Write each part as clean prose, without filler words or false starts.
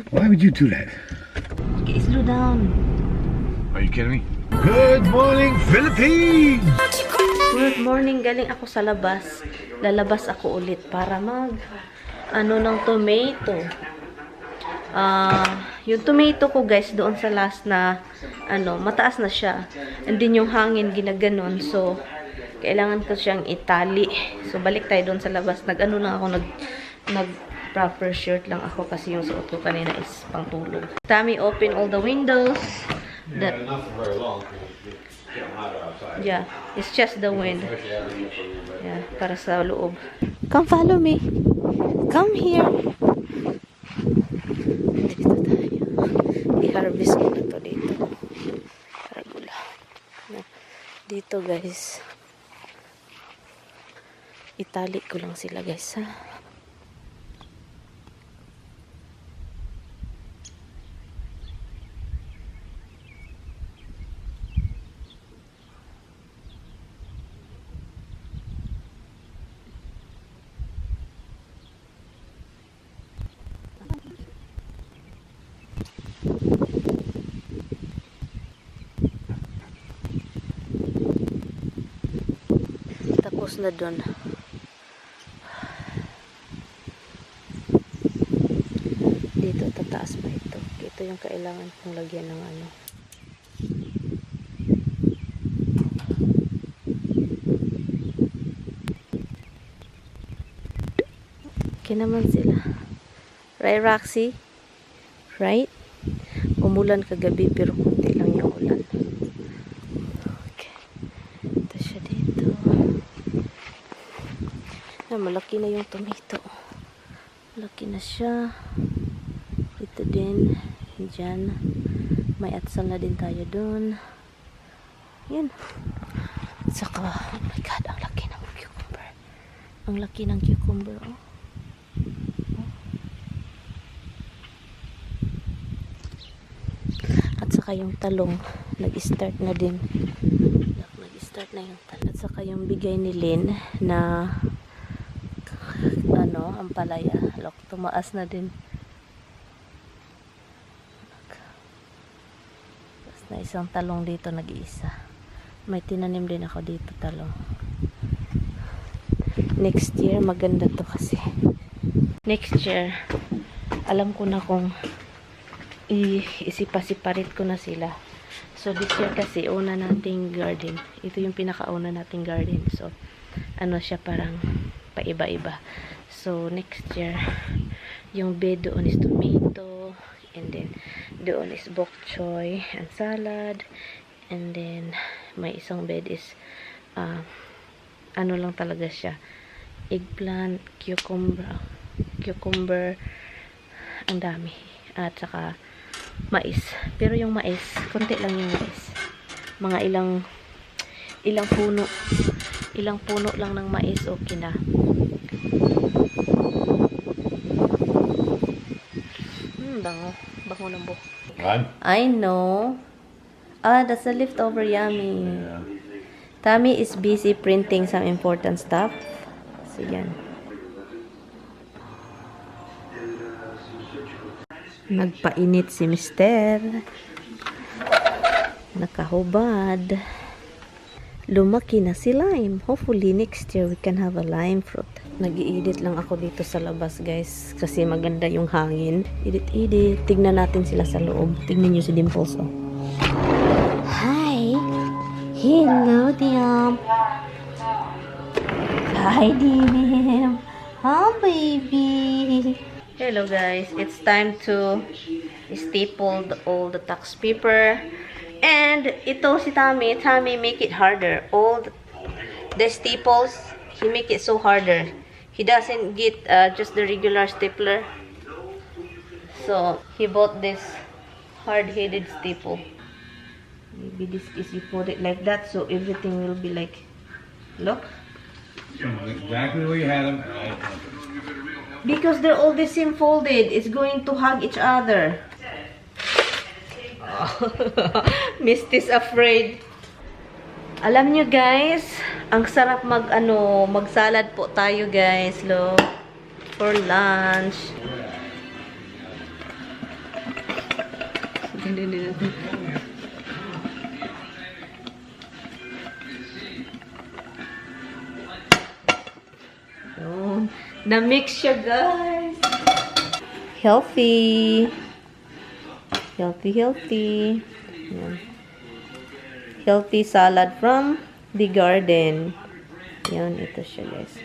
Why would you do that? Okay, slow down. Are you kidding me? Good morning, Philippines! Good morning. Galing ako sa labas. Lalabas ako ulit para ng tomato. Yung tomato ko guys, doon sa last na, mataas na siya. And then yung hangin, ginaganon. So, kailangan ko siyang itali. So, balik tayo doon sa labas. Nag-proper shirt lang ako kasi yung suot ko kanina is pangtulog. Tammy, open all the windows. Yeah, not for very long. It's getting hotter outside. Yeah, it's just the wind. Yeah, para sa loob. Come follow me. Come here. Dito tayo. I-harvest ko na to dito. Paragula. Dito guys. Itali ko lang sila guys ha. Tapos na dun. Dito tataas pa ito. Ito yung kailangan kong lagyan ng ano. Okay naman sila. Right, Roxy? Right? Umulan kagabi pero kunti lang yung ulan. Okay. Ito siya dito. Malaki na yung tomato. Malaki na siya. Ito din. Diyan. May atsal na din tayo dun. Yan. Saka, oh my God, ang laki ng cucumber. Ang laki ng cucumber, oh. At saka yung talong, nag-start na din. Nag-start na yung talong. At saka yung bigay ni Lynn na ang palaya. Look, tumaas na din. Tapos na isang talong dito, nag-iisa. May tinanim din ako dito talong. Next year, maganda to kasi. Next year, alam ko na kung isipa-separate ko na sila. So, this year kasi, una nating garden. Ito yung pinakauna nating garden. So, siya parang paiba-iba. So, next year, yung bed doon is tomato, and then, doon is bok choy and salad, and then, may isang bed is, lang talaga siya, eggplant, cucumber, ang dami, at saka, mais. Pero yung mais, konti lang yung mais. Mga ilang puno lang ng mais, okay na. Bango ng buhok. I know. That's a leftover, yummy. Yeah. Tammy is busy printing some important stuff. So, yan. Nagpainit si Mister. Nakahubad. Lumaki na si lime. Hopefully, next year, we can have a lime fruit. Nag-i-edit lang ako dito sa labas, guys. Kasi maganda yung hangin. Edit. Tignan natin sila sa loob. Tignan nyo si Dimples, oh. Hi! Hello, Dim! Hi, Dim! Hi, baby! Hello, guys. It's time to staple all the tax paper. And ito si Tammy make it harder. All the staples, he make it so harder. He doesn't get just the regular stapler. So, he bought this hard-headed staple. Maybe this is, you put it like that, so everything will be like, look. Exactly where you had them. Because they're all the same folded, it's going to hug each other. Misty's afraid. Alam nyo guys, ang sarap mag-salad po tayo guys, look, for lunch. Hindi. Yun. Na-mix siya, guys. Healthy. Healthy. Yan. Healthy salad from the garden. Yan, ito siya, guys.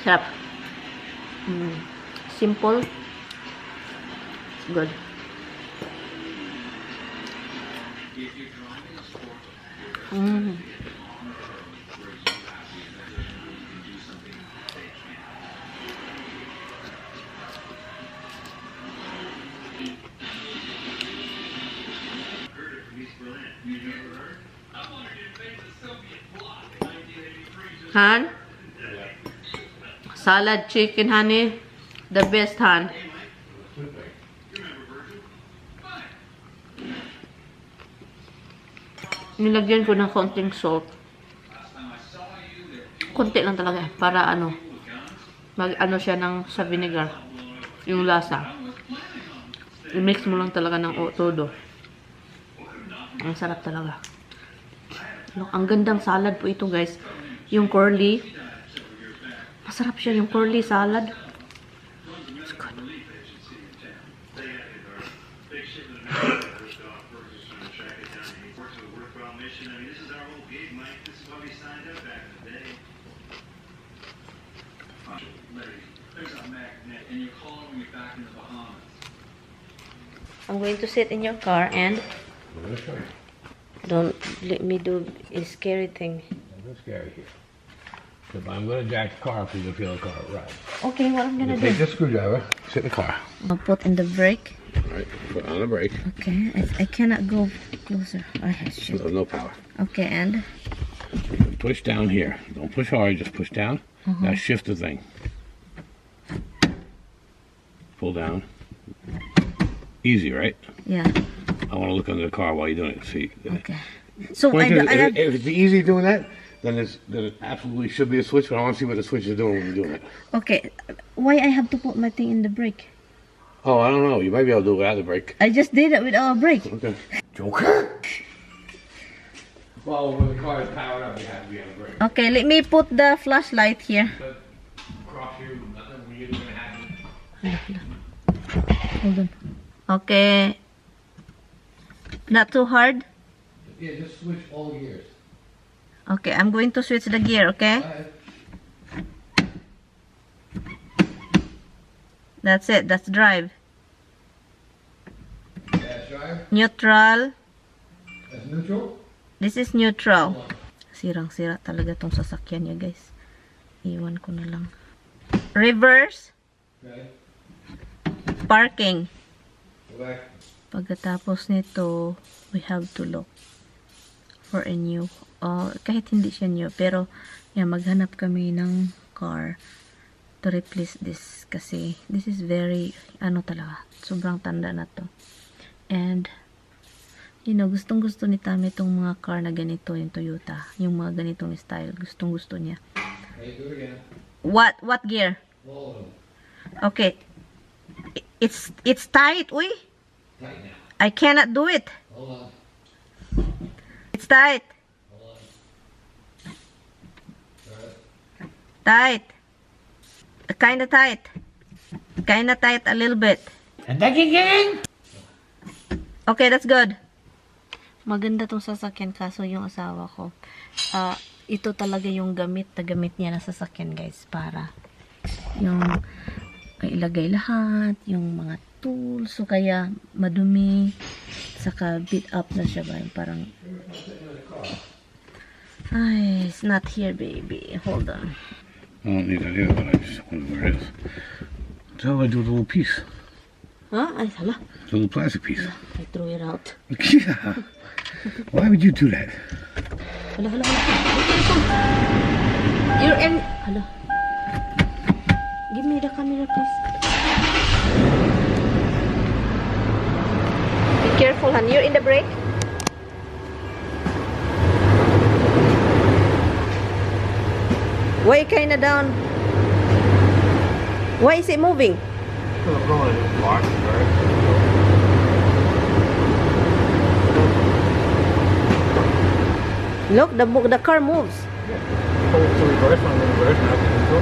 Sarap. Simple. It's good. Han? Salad chicken, honey. The best, Han. Nilagyan ko ng konting salt. Konti lang talaga. Para mag-ano siya sa vinegar. Yung lasa. I-mix mo lang talaga ng todo. Ang sarap talaga. Look, ang gandang salad po ito, guys. Yung curly. Masarap siya yung curly salad. It's good. I'm going to sit in your car and don't let me do a scary thing. That's scary here. So I'm going to jack the car up so you can feel the car right. Okay, what I'm going to do? Take this screwdriver, sit in the car. I'll put in the brake. Alright, put on the brake. Okay, I cannot go closer. I should. There's no power. Okay, and? Push down here. Don't push hard, just push down. Now shift the thing. Pull down. Easy, right? Yeah. I want to look under the car while you're doing it. See. Okay. So If it's easy doing that, then it absolutely should be a switch. But I want to see what the switch is doing when you're doing it. Okay. Why I have to put my thing in the brake? Oh, I don't know. You might be able to do it without the brake. I just did it without a brake. Okay. Joker. Well, when the car is powered up, you have to be on the brake. Okay, let me put the flashlight here. Cross you, nothing weird is gonna happen. Hold on. Okay. Not too hard? Yeah, just switch all gears. Okay, I'm going to switch the gear, okay? That's it. That's drive. That's drive. Neutral. That's neutral. This is neutral. Sirang-sira talaga tong sasakyan niya, guys. Iwan ko na lang. Reverse. Okay. Parking. Go back. Pagkatapos nito, we have to look for a new, kahit hindi siya new, pero yan, maghanap kami ng car to replace this kasi this is very, talaga, sobrang tanda na to. And, gustong gusto ni Tami itong mga car na ganito, yung Toyota, yung mga ganitong style, gustong gusto niya. Hey, do it again. What gear? All of them. Okay. It's tight, uy. Tight now. I cannot do it. Hold on. It's tight. Hold on. Tight. Kinda tight. Kinda tight a little bit. Okay, that's good. Maganda tong sasakyan kaso yung asawa ko. Ito talaga yung gamit niya na sasakyan, guys, para yung ilagay lahat, yung mga tools, so kaya madumi, saka beat up na siya ba, yung parang it's not here, baby. Hold on. I don't need that either, but I just wonder where it is. So I do with a little piece. Huh? Ay, hala. It's a little plastic piece. I threw it out. Yeah. Why would you do that? Hala. You're in. Hala. Give me the camera, please. Be careful, hon. You're in the brake. Why kinda down? Why is it moving? Well, I'm going to park, right? Look, the car moves. Pull to reverse, I'm in reverse, now to neutral.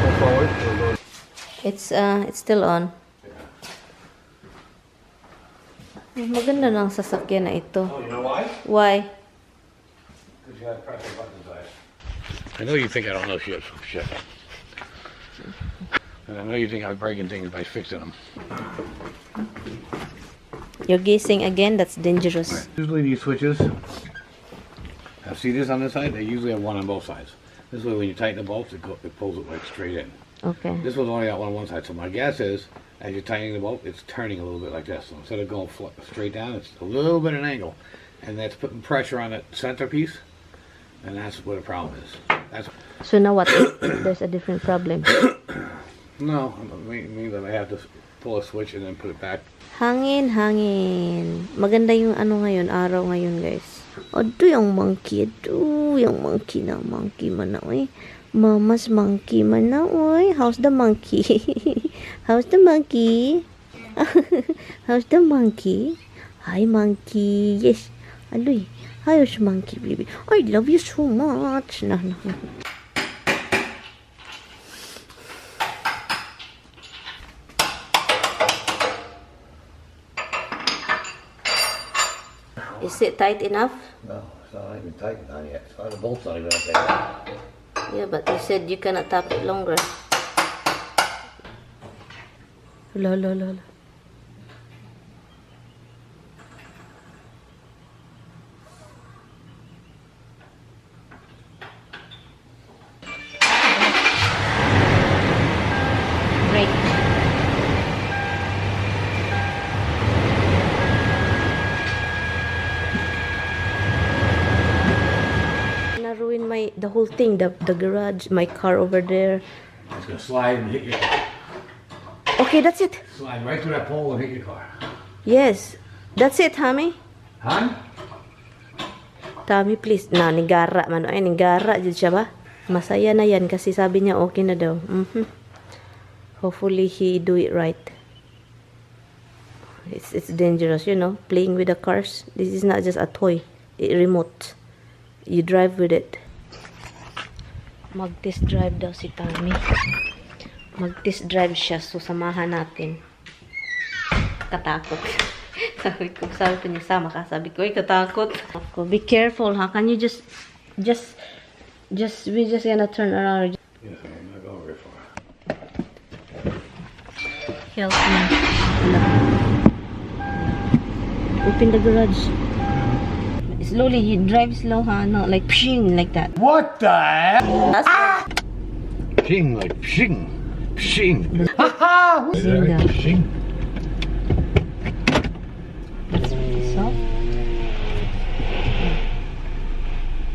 Pull forward, we'll go. It's still on. Maganda ng sasakyan na ito. Oh, you know why? Why? Because you have to press the buttons on it. I know you think I don't know shit. And I know you think I'm breaking things by fixing them. You're guessing again? That's dangerous. Usually these switches, see this on this side? They usually have one on both sides. This way when you tighten the bolts, it pulls it like straight in. Okay. This was only got one on one side, so my guess is, as you're tightening the bolt, it's turning a little bit like this. So instead of going straight down, it's a little bit at an angle. And that's putting pressure on the centerpiece, and that's what the problem is. So now what? There's a different problem. No, it means that I have to pull a switch and then put it back. Hangin. Maganda yung ano ngayon, araw ngayon, guys. Ado yung monkey. Ado yung monkey na. Monkey man na, oy. Mama's monkey man na, oy. How's the monkey? How's the monkey? How's the monkey? Hi, monkey. Yes. Aloy. How's monkey, baby? I love you so much. No. Is it tight enough? No, it's not even tightened on yet. The bolt's not even up there. Yeah, but you said you cannot tap it longer. La. Brake. Ruin the whole thing, the garage, my car over there. It's gonna slide and hit your. Okay, that's it. Slide right through that pole and hit your car. Yes, that's it, Tommy. Huh? Tommy, please. Nigara man. Ay, nigara dyan siya ba? Masaya na yan kasi sabi niya okay na daw. Hopefully he do it right. It's dangerous, you know, playing with the cars. This is not just a toy. Remote. You drive with it. Mag-test drive daw si Tommy. Mag-test drive siya. So, samahan natin. Katakot. sabi pa niya, sama ka. Sabi ko, katakot. Be careful, ha? Can you we just gonna turn around. Yes, I'm not going very far. Help me. Open the garage. Slowly, you drive slow, huh? Not like pshing, like that. What the hell? That's Pshing, like pshing. Pshing. Zinga. Pshing. So,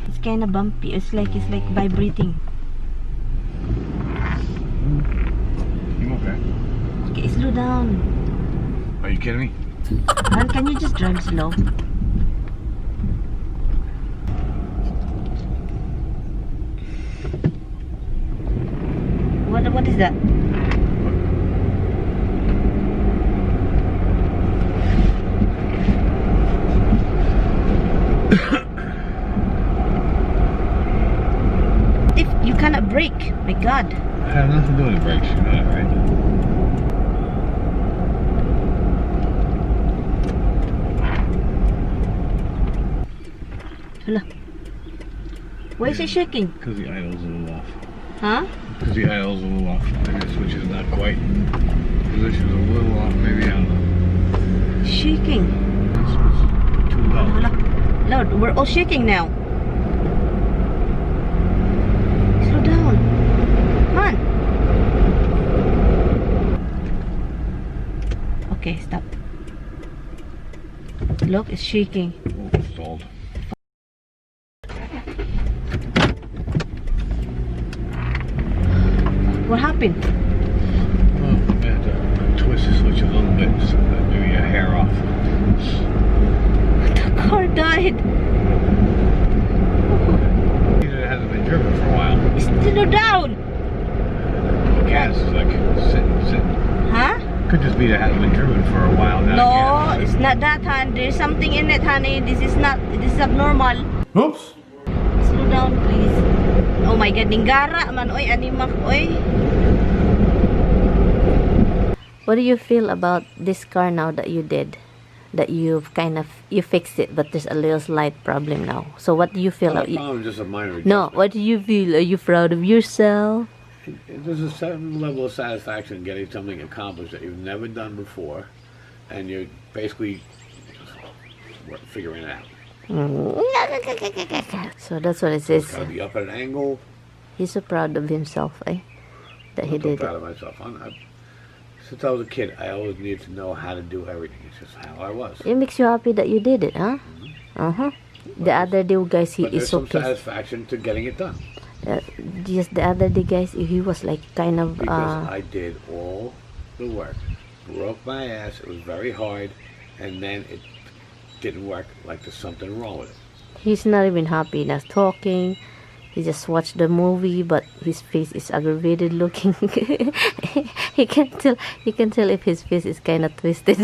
it's kind of bumpy. It's like vibrating. I'm okay. Okay, slow down. Are you kidding me? Man, can you just drive slow? What is that? If you cannot brake, my God. I have nothing to do with brakes, you know that, right? Hala. Why is it shaking? Because the idle's a little off. Huh? Because the idle's a little off. Maybe the switch is not quite. Position's a little off, maybe, I don't know. Shaking. It's too low. Hala. Lord, we're all shaking now. Slow down. Come on. Okay, stop. Look, it's shaking. Oh, stalled. What happened? Well, I had to twist the switch a little bit, so that maybe a hair off. The car died. Either it hasn't been driven for a while. It's still down. happy that hasn't been driven for a while now. No, it's not that, hon. There's something in it, honey. This is abnormal. Oops. Slow down, please. Oh my God, ninggara man. Oy, animak, oy. What do you feel about this car now that you did? That you've you fixed it, but there's a little slight problem now. So what do you feel? Well, the problem is just a minor adjustment. No, what do you feel? Are you proud of yourself? There's a certain level of satisfaction in getting something accomplished that you've never done before, and you're basically figuring it out. So that's what it says. It's got to be up at an angle. He's so proud of himself, eh? That he did I'm so proud it. of myself. Since I was a kid, I always needed to know how to do everything. It's just how I was. It makes you happy that you did it, huh? The other day, guys, he But is there's so some pissed. satisfaction to getting it done. Just the other day, guys, he was like kind of Because I did all the work. Broke my ass. It was very hard. And then it didn't work. Like there's something wrong with it. he's not even happy, not talking. He just watched the movie, but his face is aggravated looking. You can tell if his face is kind of twisted.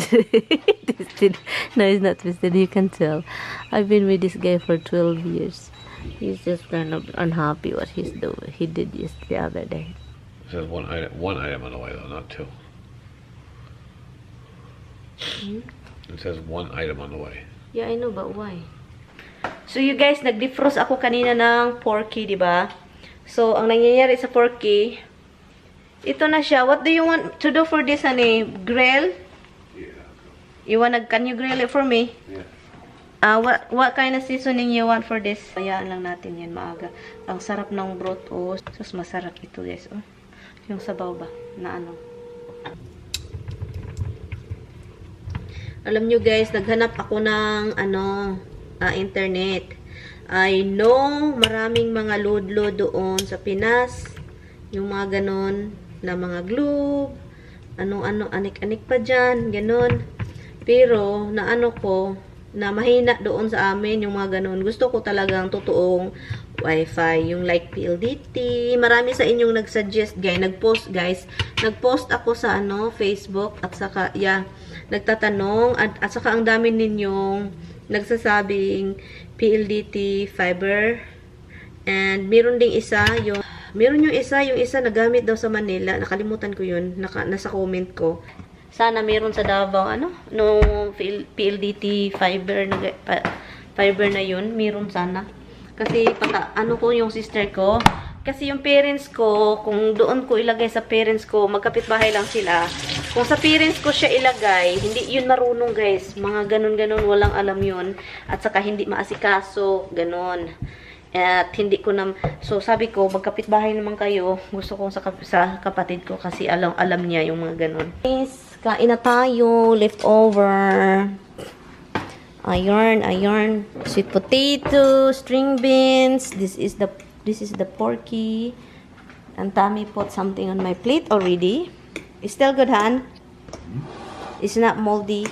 Twisted. No, it's not twisted. You can tell. I've been with this guy for 12 years. He's just kind of unhappy what he's doing. He did just the other day. It says one item on the way though, not two. It says one item on the way. Yeah, I know, but why? So you guys, nag-defrost ako kanina ng porky, di ba? So, ang nangyayari sa porky, ito na siya. What do you want to do for this, honey? Grill? Yeah. Can you grill it for me? Yeah. What kind of seasoning you want for this? Hayaan lang natin yan maaga. Ang sarap ng broth, oh. Sus, masarap ito, guys, oh. Yung sabaw ba? Na ano? Alam nyo, guys, naghanap ako ng, internet. I know, maraming mga load doon sa Pinas. Yung mga ganon na mga glue, anik-anik pa dyan, ganon. Pero, na mahina doon sa amin, yung mga ganon. Gusto ko talagang totoong Wi-Fi, yung like PLDT. Marami sa inyong nag-suggest, guys. Nag-post ako sa Facebook at saka, nagtatanong at saka ang dami ninyong nagsasabing PLDT fiber. And meron ding isa, yung isa nagamit daw sa Manila. Nakalimutan ko yun. Nasa comment ko. Sana meron sa Davao, no PLDT fiber na yun. Meron sana. Kasi, ko yung sister ko. Kasi yung parents ko, kung doon ko ilagay sa parents ko, magkapitbahay lang sila. Kung sa parents ko siya ilagay, hindi yun marunong, guys. Mga ganun-ganun, walang alam yun. At saka hindi maasikaso, ganun. At hindi ko so sabi ko, magkapitbahay naman kayo. Gusto ko sa kapatid ko kasi alam niya yung mga ganun. Guys, kain na tayo, leftover. Iron. Sweet potato, string beans. This is the porky. And Tommy put something on my plate already. It's still good, Han? It's not moldy.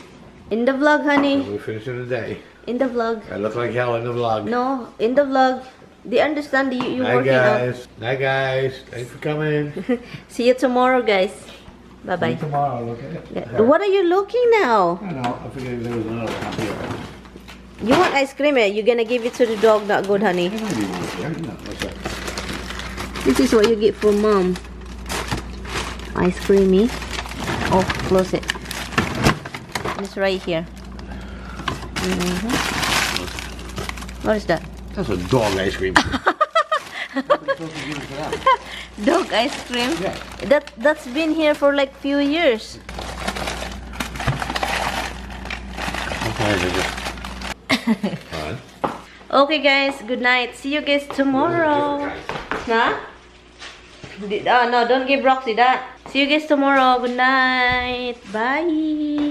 In the vlog, honey. We finish it today. In the vlog. I look like hell in the vlog. No, in the vlog. They understand you working out. Night guys. Thanks for coming. See you tomorrow, guys. Bye-bye. Tomorrow, look at it. What are you looking now? I don't know. I figured there was another one here. You want ice cream, eh? You're gonna give it to the dog, not good, honey. There might be one here. No, what's that? This is what you get from mom. Ice creamy. Oh, close it. It's right here. What is that? That's a dog ice cream. Dog ice cream? Yeah. That's been here for like few years. Okay, guys. Good night. See you guys tomorrow. Huh? No, don't give Roxy that. See you guys tomorrow. Good night. Bye.